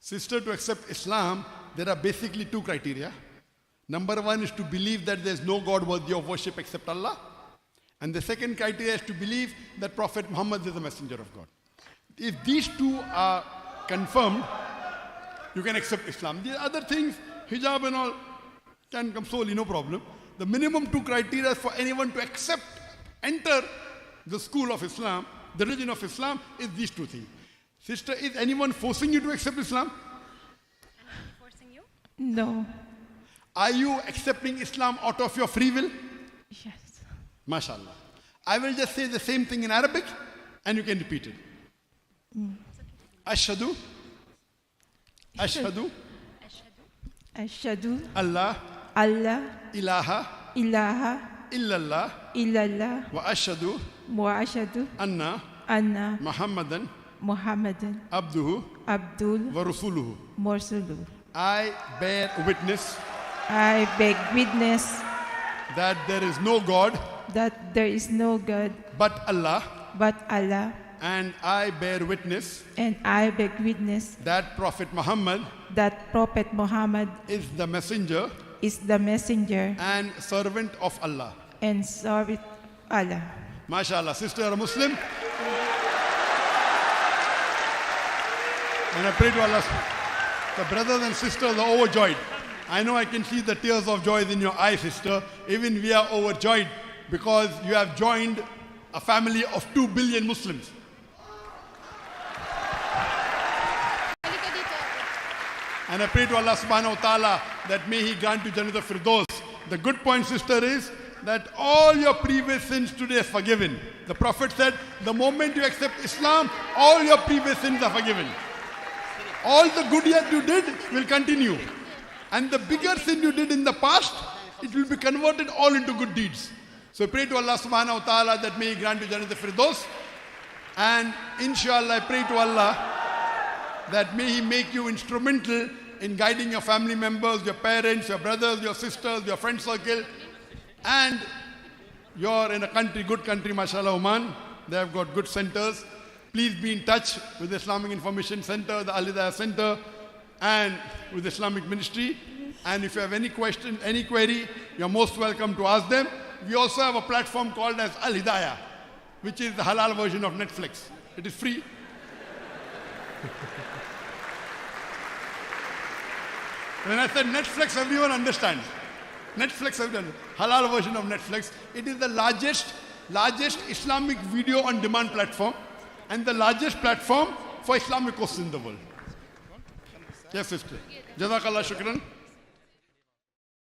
Sister, to accept Islam, there are basically two criteria. Number one is to believe that there is no God worthy of worship except Allah. And the second criteria is to believe that Prophet Muhammad is the messenger of God. If these two are confirmed, you can accept Islam. The other things, hijab and all, can come solely, no problem. The minimum two criteria for anyone to accept, enter the school of Islam, the religion of Islam, is these two things. Sister, is anyone forcing you to accept Islam? Forcing you? No. Are you accepting Islam out of your free will? Yes. MashaAllah. I will just say the same thing in Arabic and you can repeat it. Ashhadu. Ashhadu. Ashhadu. Allah. Allah. Ilaha. Ilaha. Illallah. Illallah. Wa ashhadu. Wa ashhadu. Anna. Anna. Muhammadan. Muhammadan. Abduhu. Abdul. Wa rasuluhu. Mursulu. I bear witness. I beg witness That there is no God. that there is no God But Allah. but Allah, And I bear witness. and I beg witness That Prophet Muhammad. that Prophet Muhammad Is the messenger. is the messenger And servant of Allah. and servant Allah. MashaAllah. Sister, you are a Muslim. And I pray to Allah. The brothers and sisters are overjoyed. I know I can see the tears of joy in your eyes, sister. Even we are overjoyed because you have joined a family of 2 billion Muslims. Halika dito. And I pray to Allah subhanahu wa ta'ala that may He grant you Jannat al-Firdaus. The good point, sister, is that all your previous sins today are forgiven. The Prophet said, the moment you accept Islam, all your previous sins are forgiven. All the good that you did will continue. And the bigger sin you did in the past, it will be converted all into good deeds. So pray to Allah subhanahu wa ta'ala that may He grant you Jannat al-Firdaus. And inshallah, I pray to Allah that may He make you instrumental in guiding your family members, your parents, your brothers, your sisters, your friend circle. And you're in a country, good country, mashallah, Oman. They have got good centers. Please be in touch with the Islamic Information Center, the Al-Hidayah Center, and with the Islamic Ministry. And if you have any question, any query, you're most welcome to ask them. We also have a platform called as Al-Hidayah, which is the halal version of Netflix. It is free. When I said Netflix, everyone understands. Netflix, everyone. Halal version of Netflix. It is the largest Islamic video on demand platform and the largest platform for Islamic courses in the world. Yes, sister. Jazakallah shukran.